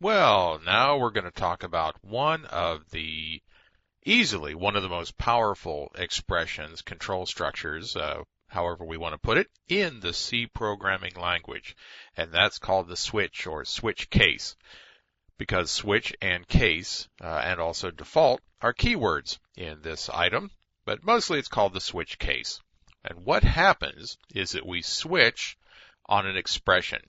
Well, now we're going to talk about easily one of the most powerful expressions, control structures, however we want to put it, in the C programming language. And that's called the switch or switch case. Because switch and case, and also default, are keywords in this item, but mostly it's called the switch case. And what happens is that we switch on an expression.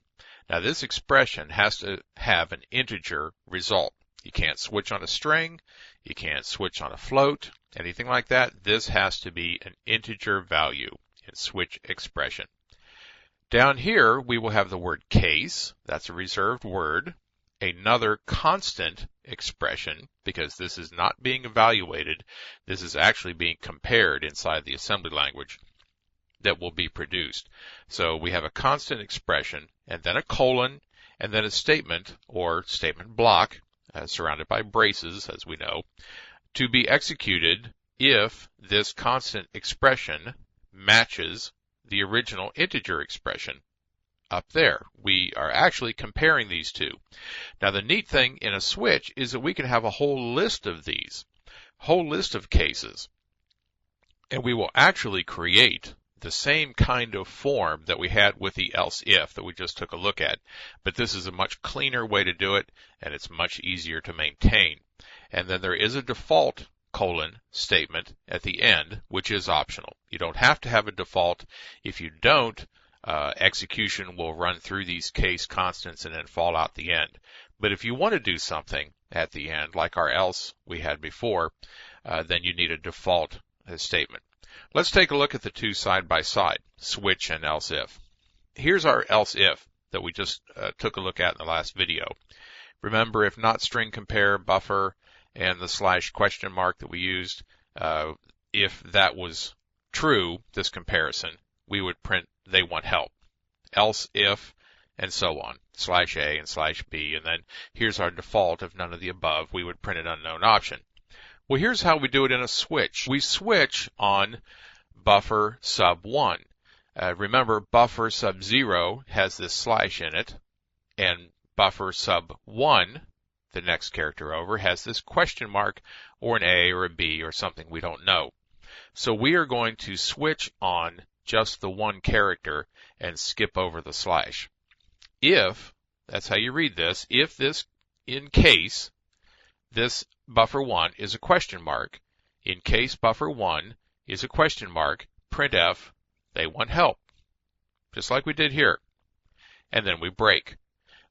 Now this expression has to have an integer result. You can't switch on a string, you can't switch on a float, anything like that. This has to be an integer value in switch expression. Down here we will have the word case, that's a reserved word, another constant expression, because this is not being evaluated, this is actually being compared inside the assembly language that will be produced. So we have a constant expression, and then a colon, and then a statement or statement block, surrounded by braces, as we know, to be executed if this constant expression matches the original integer expression up there. We are actually comparing these two. Now the neat thing in a switch is that we can have a whole list of these, whole list of cases, and we will actually create the same kind of form that we had with the else if that we just took a look at. But this is a much cleaner way to do it, and it's much easier to maintain. And then there is a default colon statement at the end, which is optional. You don't have to have a default. If you don't, execution will run through these case constants and then fall out the end. But if you want to do something at the end, like our else we had before, then you need a default statement. Let's take a look at the two side by side, switch and else if. Here's our else if that we just took a look at in the last video. Remember, if not string compare, buffer, and the slash question mark that we used, if that was true, this comparison, we would print they want help. Else if, and so on, slash A and slash B, and then here's our default. If none of the above, we would print an unknown option. Well, here's how we do it in a switch. We switch on buffer sub 1. Remember, buffer sub 0 has this slash in it, and buffer sub 1, the next character over, has this question mark or an A or a B or something we don't know. So we are going to switch on just the one character and skip over the slash. If, that's how you read this, if this, in case, this buffer 1 is a question mark, in case buffer 1 is a question mark, printf, they want help, just like we did here. And then we break.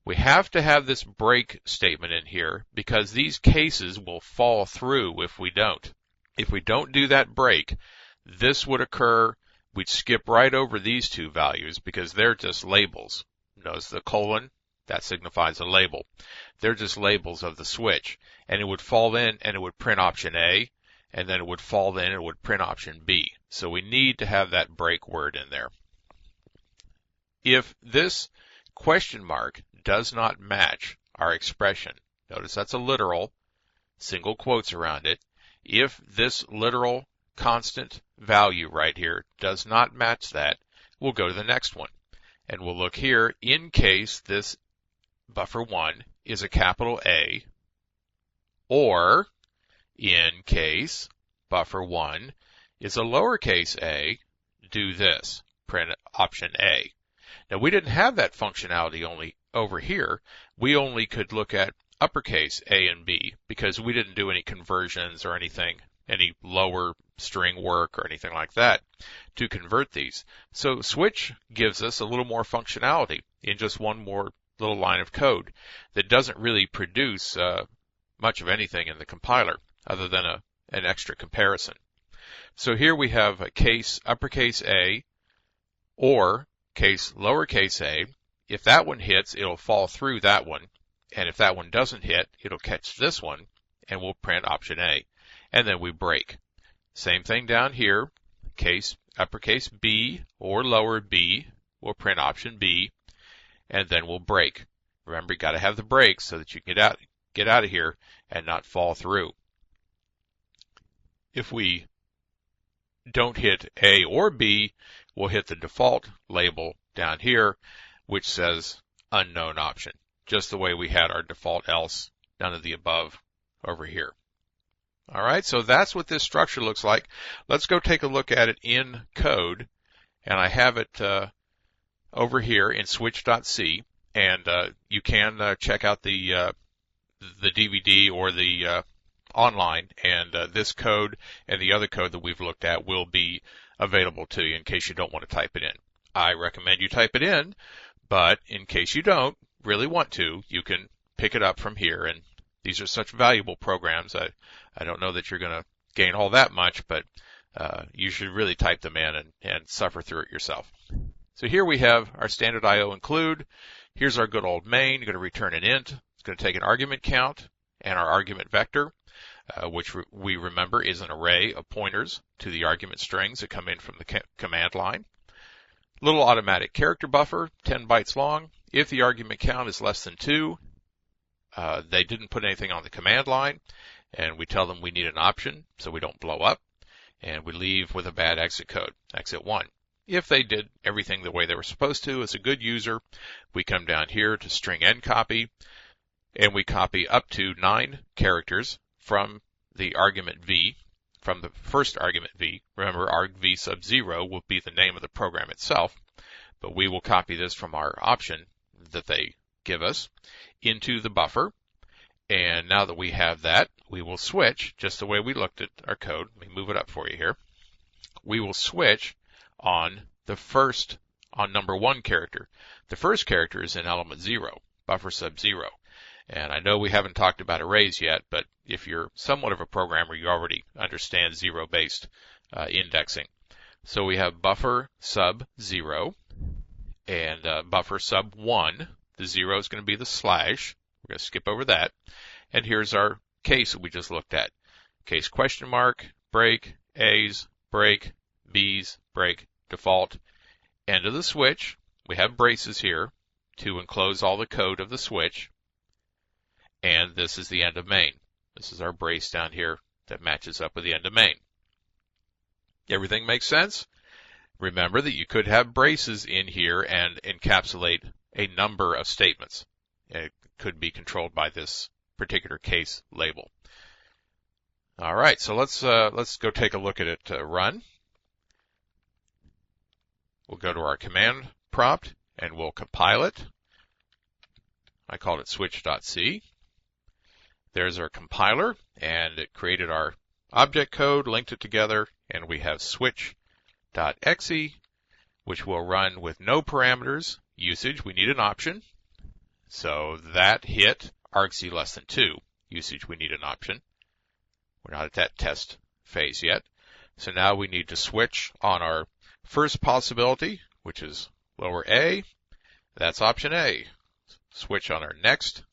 We have to have this break statement in here because these cases will fall through if we don't. If we don't do that break, this would occur. We'd skip right over these two values because they're just labels. Notice the colon, that signifies a label. They're just labels of the switch. And it would fall in and it would print option A, and then it would fall in and it would print option B. So we need to have that break word in there. If this question mark does not match our expression, notice that's a literal, single quotes around it. If this literal constant value right here does not match that, we'll go to the next one. And we'll look here, in case this buffer 1 is a capital A, or in case buffer 1 is a lowercase a, do this, print option A. Now we didn't have that functionality only over here. We only could look at uppercase A and B because we didn't do any conversions or anything, any lower string work or anything like that to convert these. So switch gives us a little more functionality in just one more little line of code that doesn't really produce much of anything in the compiler other than an extra comparison. So here we have a case uppercase A or case lowercase a. If that one hits, it'll fall through that one. And if that one doesn't hit, it'll catch this one and we'll print option A. And then we break. Same thing down here. Case uppercase B or lower B, we'll print option B, and then we'll break. Remember, you got to have the break so that you can get out of here and not fall through. If we don't hit A or B, we'll hit the default label down here, which says unknown option. just the way we had our default else, none of the above over here. All right, so that's what this structure looks like. Let's go take a look at it in code, and I have it over here in switch.c, and you can check out the DVD or the online, and this code and the other code that we've looked at will be available to you in case you don't want to type it in. I recommend you type it in, but in case you don't really want to, you can pick it up from here, and these are such valuable programs. I don't know that you're going to gain all that much, but you should really type them in and suffer through it yourself. So here we have our standard IO include. Here's our good old main. You're going to return an int. It's going to take an argument count and our argument vector, which we remember is an array of pointers to the argument strings that come in from the command line. Little automatic character buffer, 10 bytes long. If the argument count is less than 2, they didn't put anything on the command line, and we tell them we need an option so we don't blow up, and we leave with a bad exit code, exit 1. If they did everything the way they were supposed to as a good user, we come down here to string end copy, and we copy up to 9 characters from the argument v, from the first argument v. Remember, argv sub 0 will be the name of the program itself, but we will copy this from our option that they give us into the buffer. And now that we have that, we will switch, just the way we looked at our code. Let me move it up for you here. We will switch on number 1 character. The first character is in element 0, buffer sub 0. And I know we haven't talked about arrays yet, but if you're somewhat of a programmer, you already understand zero-based indexing. So we have buffer sub 0 and buffer sub 1. The 0 is going to be the slash. We're going to skip over that. And here's our case that we just looked at. Case question mark, break, A's, break, B's, break, default. End of the switch. We have braces here to enclose all the code of the switch. And this is the end of main. This is our brace down here that matches up with the end of main. Everything makes sense? Remember that you could have braces in here and encapsulate a number of statements. It could be controlled by this particular case label. All right, so let's go take a look at it run. We'll go to our command prompt and we'll compile it. I called it switch.c. There's our compiler, and it created our object code, linked it together, and we have switch.exe, which will run with no parameters. Usage, we need an option. So that hit argc less than 2. Usage, we need an option. We're not at that test phase yet. So now we need to switch on our first possibility, which is lower A. That's option A. Switch on our next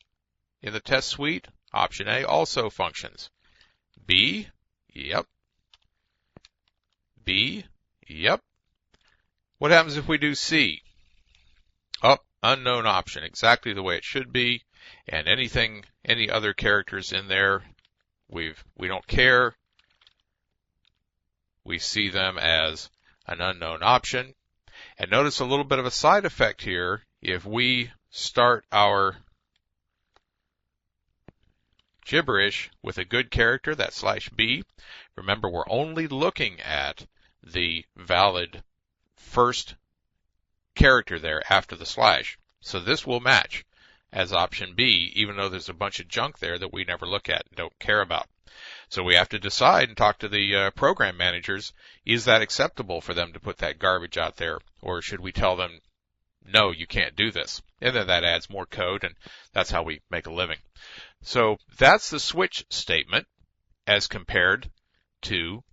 in the test suite. Option A also functions. B, yep. B, yep. What happens if we do C? Oh, unknown option, exactly the way it should be. And any other characters in there, we don't care. We see them as an unknown option. And notice a little bit of a side effect here. If we start our gibberish with a good character, that /B. Remember, we're only looking at the valid first character there after the slash. So this will match as option B, even though there's a bunch of junk there that we never look at and don't care about. So we have to decide and talk to the program managers, is that acceptable for them to put that garbage out there? Or should we tell them, no, you can't do this? And then that adds more code, and that's how we make a living. So that's the switch statement as compared to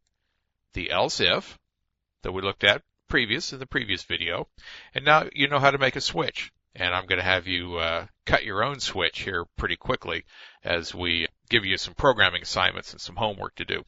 the else if that we looked at in the previous video. And now you know how to make a switch. And I'm going to have you cut your own switch here pretty quickly as we give you some programming assignments and some homework to do.